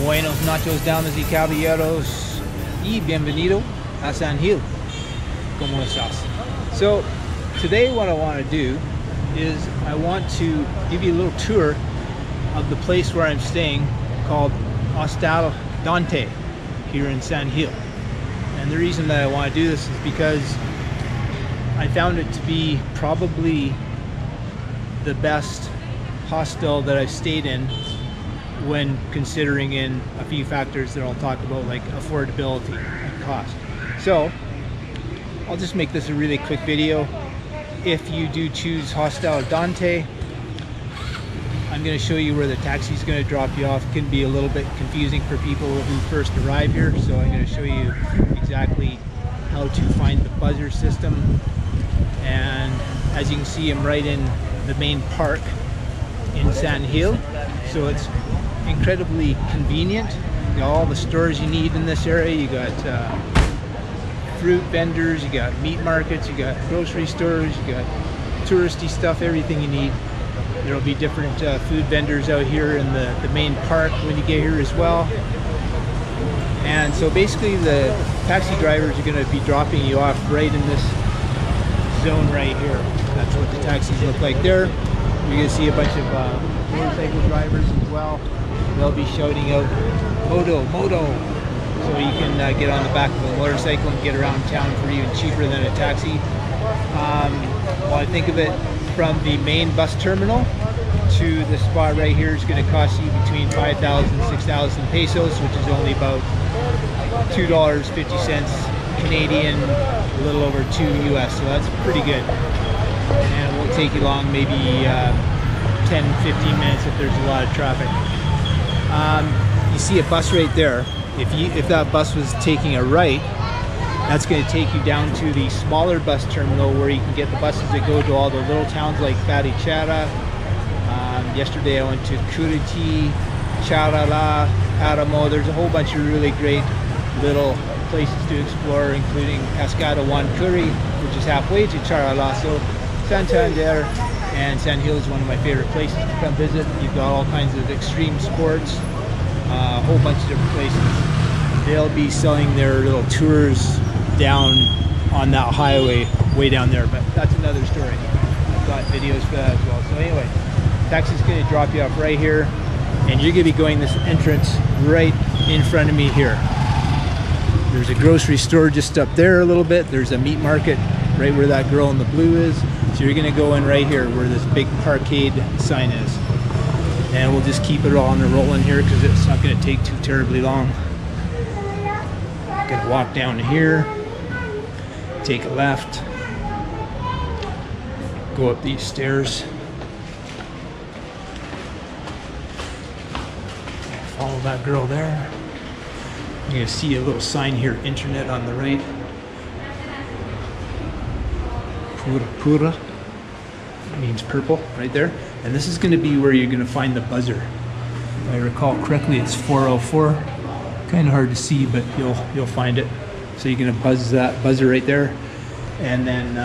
Buenos nachos, damas y caballeros, y bienvenido a San Gil. ¿Cómo estás? So today what I want to do is I want to give you a little tour of the place where I'm staying called Hostal Dante here in San Gil. And the reason that I want to do this is because I found it to be probably the best hostel that I've stayed in when considering in a few factors that I'll talk about, like affordability and cost. So I'll just make this a really quick video. If you do choose Hostal Dante, I'm going to show you where the taxi is going to drop you off. It can be a little bit confusing for people who first arrive here, so I'm going to show you exactly how to find the buzzer system. And as you can see, I'm right in the main park in San Gil, so it's incredibly convenient. You got all the stores you need in this area. You got fruit vendors, you got meat markets, you got grocery stores, you got touristy stuff, everything you need. There will be different food vendors out here in the main park when you get here as well. And so basically the taxi drivers are going to be dropping you off right in this zone right here. That's what the taxis look like there. You're going to see a bunch of motorcycle drivers as well. They'll be shouting out "Moto, Moto," so you can get on the back of a motorcycle and get around town for even cheaper than a taxi. Well, I think of it, from the main bus terminal to the spot right here is going to cost you between 5,000 and 6,000 pesos, which is only about $2.50 Canadian, a little over $2 US, so that's pretty good. And it won't take you long, maybe 10-15 minutes if there's a lot of traffic. You see a bus right there. If that bus was taking a right, that's going to take you down to the smaller bus terminal where you can get the buses that go to all the little towns like Barichara. Yesterday I went to Curiti, Charala, Aramo. There's a whole bunch of really great little places to explore, including Cascada Juan Curi, which is halfway to Charala. So Santander and San Gil is one of my favorite places to come visit. You've got all kinds of extreme sports, a whole bunch of different places. They'll be selling their little tours down on that highway way down there, but that's another story. I've got videos for that as well. So anyway, taxi's going to drop you off right here, and you're going to be going this entrance right in front of me here. There's a grocery store just up there a little bit. There's a meat market right where that girl in the blue is. So you're going to go in right here where this big parkade sign is. And we'll just keep it all on the rolling here because it's not going to take too terribly long. Gonna walk down here, take a left, go up these stairs, follow that girl there. You're gonna see a little sign here, internet, on the right. Pura Pura means purple right there. And this is going to be where you're going to find the buzzer. If I recall correctly, it's 404. Kind of hard to see, but you'll find it. So you're going to buzz that buzzer right there, and then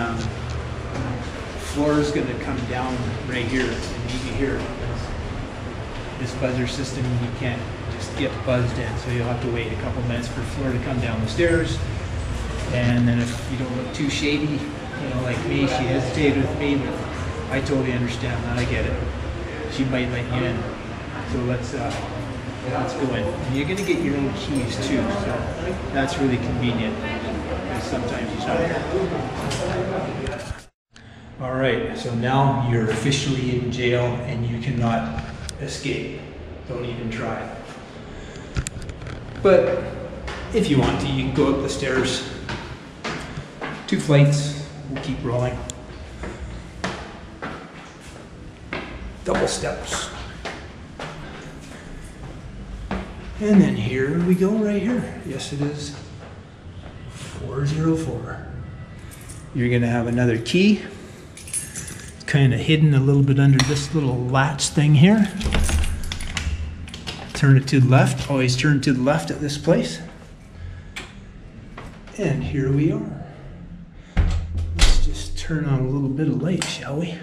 floor is going to come down right here and meet you here. This buzzer system, you can't just get buzzed in, so you'll have to wait a couple minutes for floor to come down the stairs. And then if you don't look too shady, you know, like me, she hesitated with me, but I totally understand that. I get it. She might let you in. So let's go in. And you're going to get your own keys too, so that's really convenient, because sometimes you don't. All right, so now you're officially in jail and you cannot escape. Don't even try. But if you want to, you can go up the stairs. 2 flights. We'll keep rolling. Double steps. And then here we go right here. Yes, it is 404. You're gonna have another key. It's kind of hidden a little bit under this little latch thing here. Turn it to the left. Always turn to the left at this place. And here we are. Let's just turn on a little bit of light, shall we?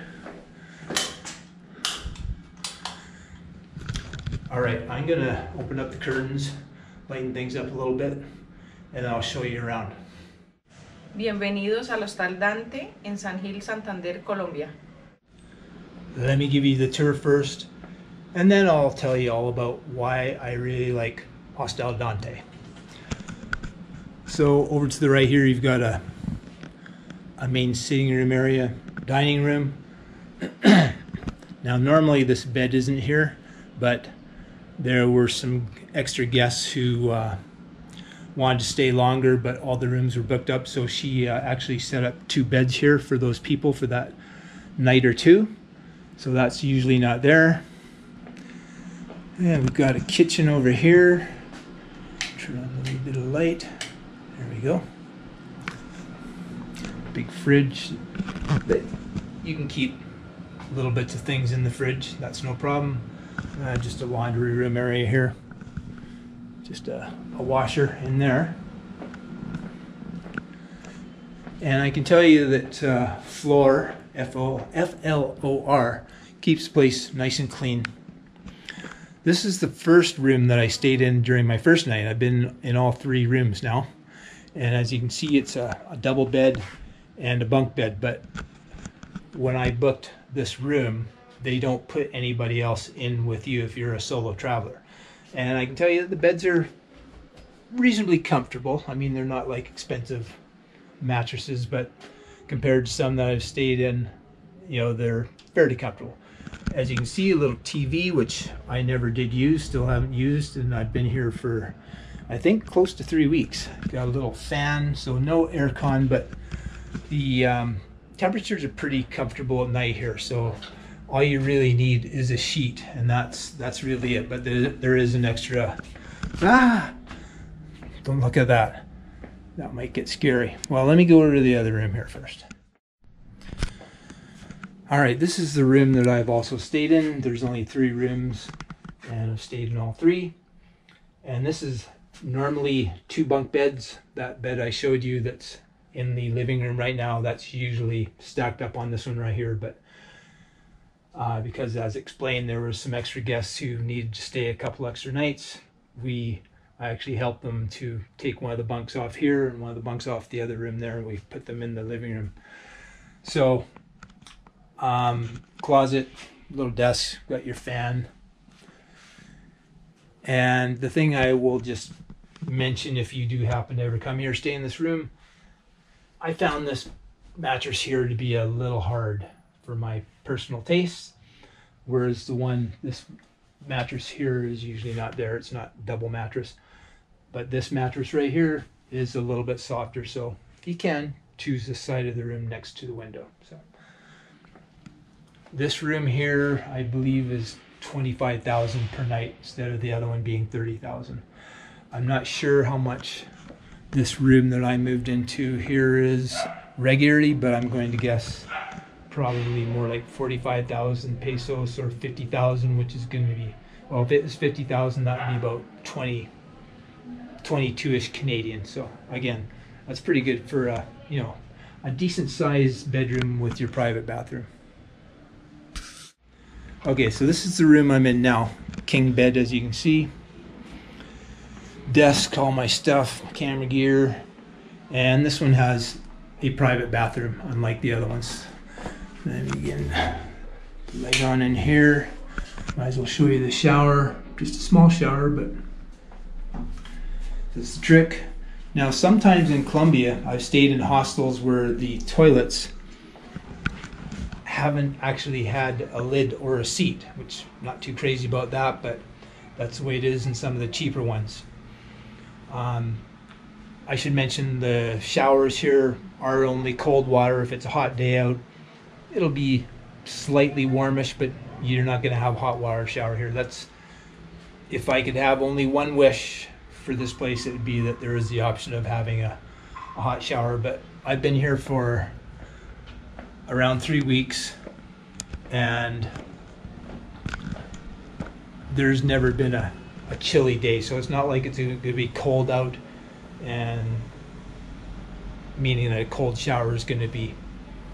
All right, I'm gonna open up the curtains, lighten things up a little bit, and I'll show you around. Bienvenidos al Hostal Dante en San Gil, Santander, Colombia. Let me give you the tour first, and then I'll tell you all about why I really like Hostal Dante. So over to the right here, you've got a main sitting room area, dining room. Now normally this bed isn't here, but there were some extra guests who wanted to stay longer, but all the rooms were booked up, so she actually set up 2 beds here for those people for that night or two. So that's usually not there. And we've got a kitchen over here. Turn on a little bit of light. There we go. Big fridge. You can keep little bits of things in the fridge. That's no problem. Just a laundry room area here. Just a washer in there. And I can tell you that Floor, F-L-O-R, keeps the place nice and clean. This is the first room that I stayed in during my first night. I've been in all 3 rooms now. And as you can see, it's a double bed and a bunk bed. But when I booked this room, they don't put anybody else in with you if you're a solo traveler. And I can tell you that the beds are reasonably comfortable. I mean, they're not like expensive mattresses, but compared to some that I've stayed in, you know, they're fairly comfortable. As you can see, a little TV, which I never did use, still haven't used, and I've been here for, I think, close to 3 weeks. Got a little fan, so no aircon, but the temperatures are pretty comfortable at night here, so all you really need is a sheet, and that's really it. But there is an extra, don't look at that. That might get scary. Well, let me go over to the other room here first. All right, this is the room that I've also stayed in. There's only 3 rooms, and I've stayed in all 3. And this is normally 2 bunk beds. That bed I showed you that's in the living room right now, that's usually stacked up on this one right here. But because as explained, there were some extra guests who needed to stay a couple extra nights. I actually helped them to take one of the bunks off here and one of the bunks off the other room there, and we put them in the living room. So closet, little desk, got your fan. And the thing I will just mention, if you do happen to ever come here, stay in this room, I found this mattress here to be a little hard for my personal tastes, whereas this mattress here is usually not there. It's not double mattress, but this mattress right here is a little bit softer, so you can choose the side of the room next to the window. So this room here, I believe, is $25,000 per night instead of the other one being $30,000. I'm not sure how much this room that I moved into here is regularly, but I'm going to guess probably more like 45,000 pesos or 50,000, which is going to be, well, if it was 50,000, that would be about 22-ish Canadian. So again, that's pretty good for a, you know, a decent sized bedroom with your private bathroom. Okay, so this is the room I'm in now. King bed, as you can see. Desk, all my stuff, camera gear, and this one has a private bathroom, unlike the other ones. Then we get light on in here. Might as well show you the shower. Just a small shower, but this is the trick. Now, sometimes in Colombia, I've stayed in hostels where the toilets haven't actually had a lid or a seat, which I'm not too crazy about that, but that's the way it is in some of the cheaper ones. I should mention the showers here are only cold water. If it's a hot day out, it'll be slightly warmish, but you're not going to have hot water shower here. if I could have only one wish for this place, it would be that there is the option of having a hot shower. But I've been here for around 3 weeks, and there's never been a chilly day, so it's not like it's going to be cold out, and meaning that a cold shower is going to be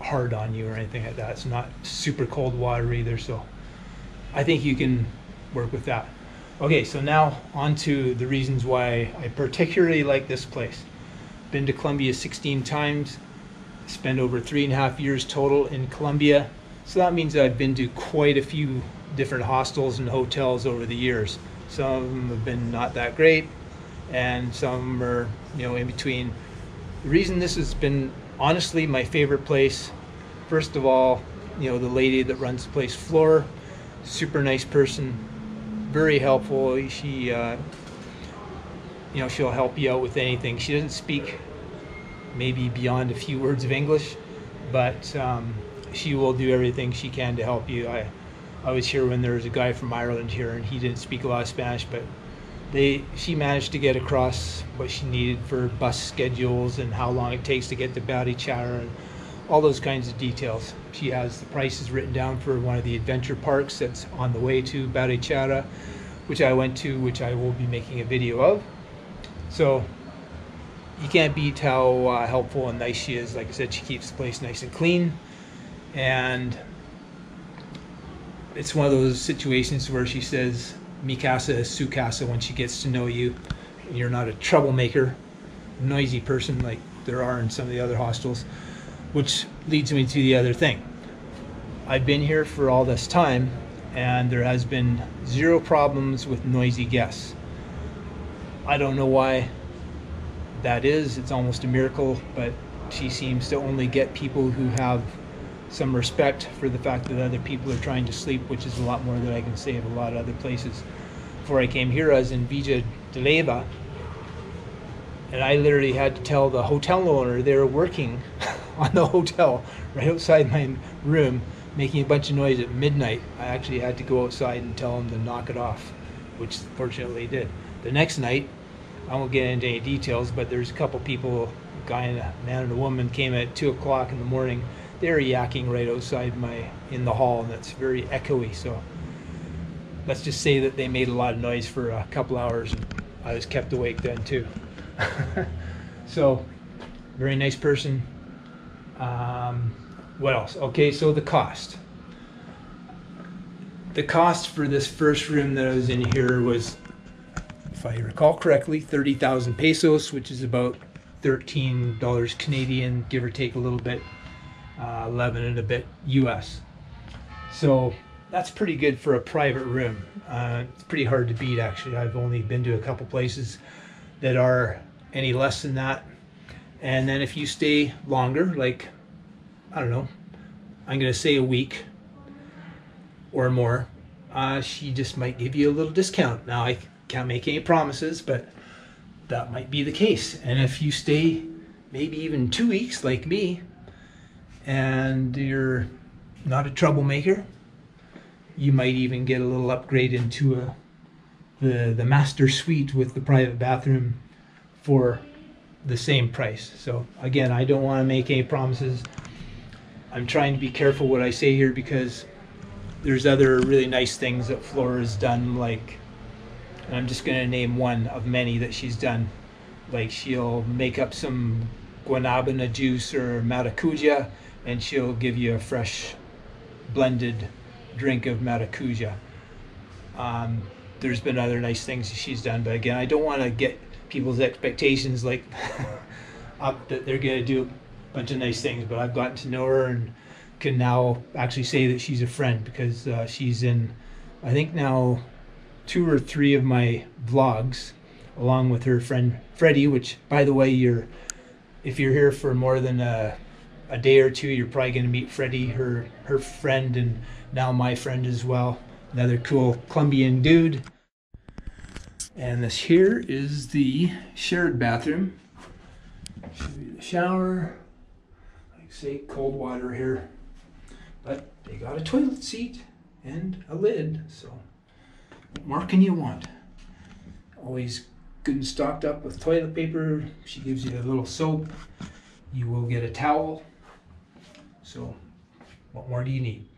hard on you or anything like that. It's not super cold water either, so I think you can work with that. Okay, so now on to the reasons why I particularly like this place. Been to Colombia 16 times, spent over 3.5 years total in Colombia, so that means I've been to quite a few different hostels and hotels over the years. Some of them have been not that great, and some are, in between. The reason this has been honestly my favorite place, first of all, the lady that runs the place, Flora, super nice person, very helpful. She she'll help you out with anything. She doesn't speak maybe beyond a few words of English, but she will do everything she can to help you. I was here when there was a guy from Ireland here, and he didn't speak a lot of Spanish, but she managed to get across what she needed for bus schedules and how long it takes to get to Barichara and all those kinds of details. She has the prices written down for one of the adventure parks that's on the way to Barichara, which I went to, which I will be making a video of. So you can't beat how helpful and nice she is. Like I said, she keeps the place nice and clean, and it's one of those situations where she says mi casa es su casa when she gets to know you. You're not a troublemaker, noisy person like there are in some of the other hostels, which leads me to the other thing. I've been here for all this time, and there has been 0 problems with noisy guests. I don't know why that is. It's almost a miracle, but she seems to only get people who have some respect for the fact that other people are trying to sleep, which is a lot more than I can say of a lot of other places. Before I came here, I was in Villa de Leyva, and I literally had to tell the hotel owner they were working on the hotel right outside my room, making a bunch of noise at midnight. I actually had to go outside and tell them to knock it off, which fortunately did. The next night, I won't get into any details, but there's a couple people, a guy and a man and a woman, came at 2 o'clock in the morning. They were yakking right outside in the hall, and that's very echoey. So let's just say that they made a lot of noise for a couple hours, and I was kept awake then too. So very nice person. What else? Okay, so the cost. The cost for this first room that I was in here was, if I recall correctly, 30,000 pesos, which is about $13 Canadian, give or take a little bit. 11 and a bit US. So that's pretty good for a private room. It's pretty hard to beat, actually. I've only been to a couple places that are any less than that. And then if you stay longer, like, I don't know, I'm going to say a week or more, she just might give you a little discount. Now, I can't make any promises, but that might be the case. And if you stay maybe even 2 weeks like me, and you're not a troublemaker, you might even get a little upgrade into the master suite with the private bathroom for the same price. So again, I don't want to make any promises. I'm trying to be careful what I say here, because there's other really nice things that Flora has done, like, and I'm just going to name one of many that she's done. Like, she'll make up some guanabana juice or maracuja, and she'll give you a fresh blended drink of maracuja. There's been other nice things she's done, but again, I don't want to get people's expectations like up that they're going to do a bunch of nice things, but I've gotten to know her and can now actually say that she's a friend, because she's in, I think now, 2 or 3 of my vlogs, along with her friend Freddie, which, by the way, if you're here for more than a day or 2, you're probably going to meet Freddie, her friend, and now my friend as well. Another cool Colombian dude. And this here is the shared bathroom. Should be the shower. Like I say, cold water here. But they got a toilet seat and a lid, so what more can you want? always good and stocked up with toilet paper. She gives you a little soap. You will get a towel. So what more do you need?